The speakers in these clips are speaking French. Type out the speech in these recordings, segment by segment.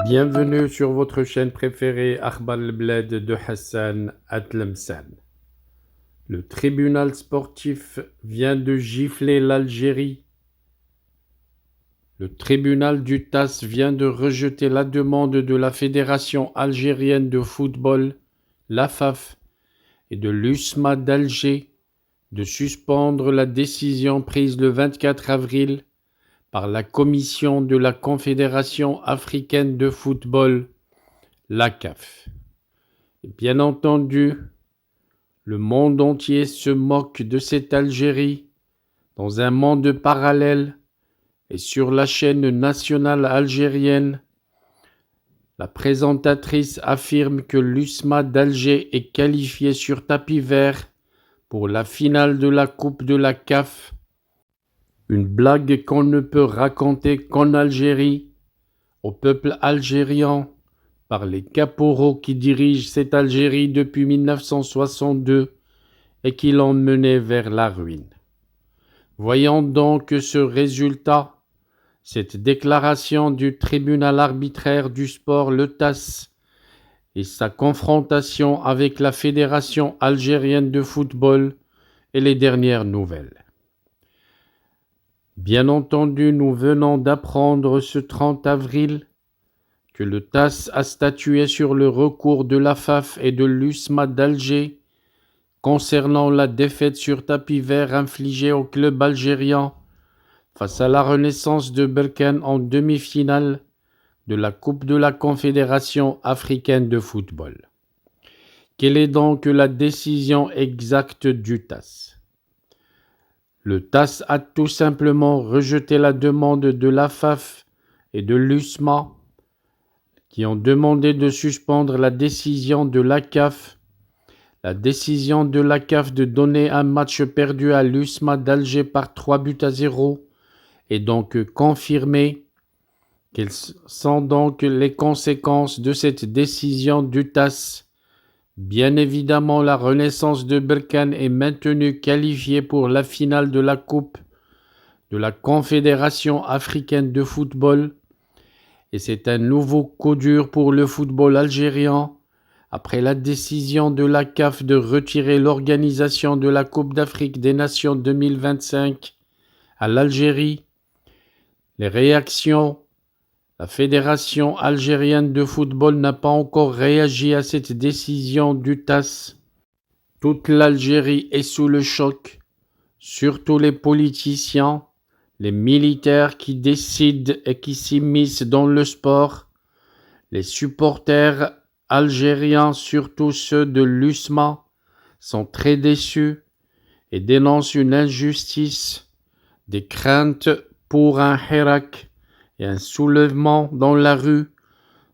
Bienvenue sur votre chaîne préférée Akhbar al-Bled de Hassan Atlemsan. Le tribunal sportif vient de gifler l'Algérie. Le tribunal du TAS vient de rejeter la demande de la Fédération algérienne de football, l'AFAF, et de l'USMA d'Alger de suspendre la décision prise le 24 avril par la commission de la Confédération africaine de football, la CAF. Et bien entendu, le monde entier se moque de cette Algérie dans un monde parallèle et sur la chaîne nationale algérienne. La présentatrice affirme que l'USMA d'Alger est qualifiée sur tapis vert pour la finale de la Coupe de la CAF. Une blague qu'on ne peut raconter qu'en Algérie, au peuple algérien, par les caporaux qui dirigent cette Algérie depuis 1962 et qui l'ont menée vers la ruine. Voyons donc ce résultat, cette déclaration du tribunal arbitraire du sport, le TAS, et sa confrontation avec la Fédération algérienne de football et les dernières nouvelles. Bien entendu, nous venons d'apprendre ce 30 avril que le TAS a statué sur le recours de l'AFAF et de l'USMA d'Alger concernant la défaite sur tapis vert infligée au club algérien face à la Renaissance de Berkane en demi-finale de la Coupe de la Confédération africaine de football. Quelle est donc la décision exacte du TAS ? Le TAS a tout simplement rejeté la demande de l'AFAF et de l'USMA qui ont demandé de suspendre la décision de la CAF. La décision de la CAF de donner un match perdu à l'USMA d'Alger par 3-0 est donc confirmée. Quelles sont donc les conséquences de cette décision du TAS ? Bien évidemment, la Renaissance de Berkane est maintenue qualifiée pour la finale de la Coupe de la Confédération africaine de football. Et c'est un nouveau coup dur pour le football algérien après la décision de la CAF de retirer l'organisation de la Coupe d'Afrique des Nations 2025 à l'Algérie. Les réactions: la Fédération algérienne de football n'a pas encore réagi à cette décision du TAS. Toute l'Algérie est sous le choc, surtout les politiciens, les militaires qui décident et qui s'immiscent dans le sport, les supporters algériens, surtout ceux de l'USMA, sont très déçus et dénoncent une injustice, des craintes pour un hirak et un soulèvement dans la rue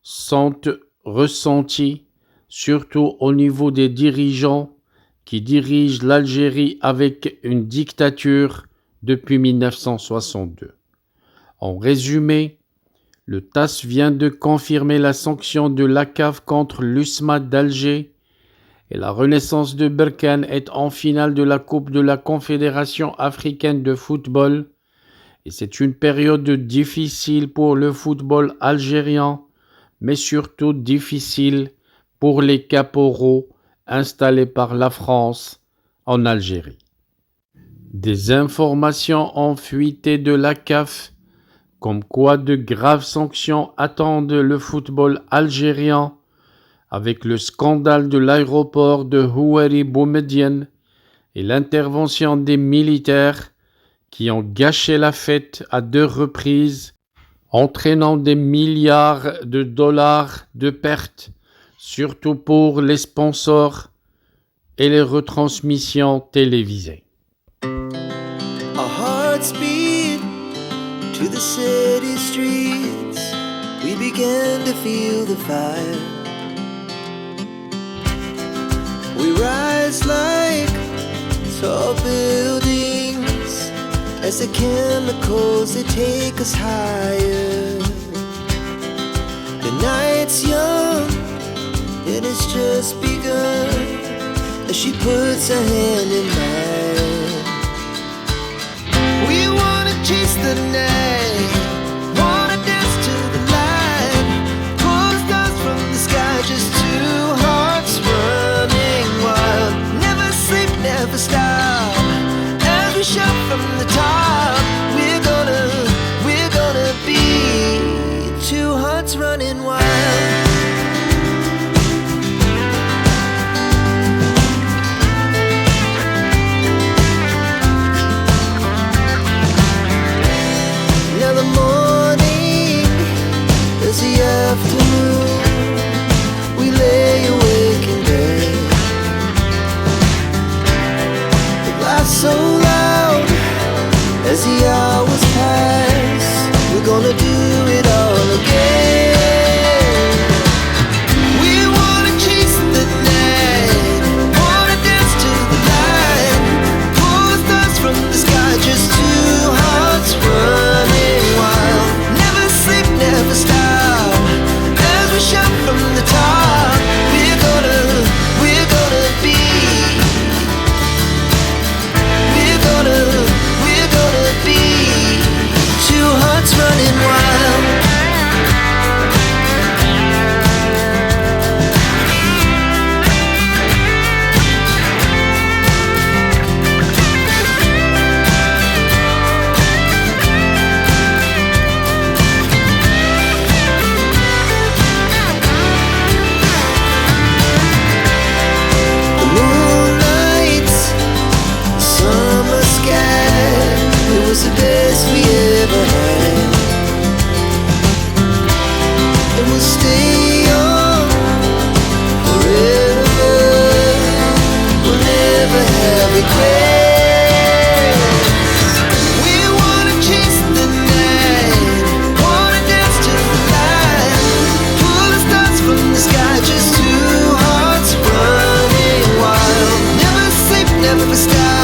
sont ressentis, surtout au niveau des dirigeants qui dirigent l'Algérie avec une dictature depuis 1962. En résumé, le TAS vient de confirmer la sanction de la CAF contre l'USMA d'Alger et la Renaissance de Berkane est en finale de la Coupe de la Confédération africaine de football. Et c'est une période difficile pour le football algérien, mais surtout difficile pour les caporaux installés par la France en Algérie. Des informations ont fuité de la CAF, comme quoi de graves sanctions attendent le football algérien avec le scandale de l'aéroport de Houari Boumediene et l'intervention des militaires qui ont gâché la fête à 2 reprises, entraînant des milliards de dollars de pertes, surtout pour les sponsors et les retransmissions télévisées. Our hearts beat to the city streets. We began to feel the fire. We rise like tall buildings as the chemicals, they take us higher. The night's young, and it's just begun as she puts her hand in mine. We wanna chase the night, wanna dance to the light, never stop. As we shout from the top, we're gonna be two hearts running wild. Now the morning is the afternoon. We lay awake in bed. The laughs so loud as the hours pass. We're gonna do it all again. We wanna chase the night, wanna dance to the light, pull the stars from the sky, just two hearts running wild. Never sleep, never stop, as we shout from the top. We're gonna be, we're gonna be two hearts running wild. The moonlight, summer sky, it was the best we ever had. And we'll stay young forever. We'll never have regrets. We wanna chase the night, wanna dance to the light, pull the stars from the sky, just two hearts running wild. Never sleep, never stop.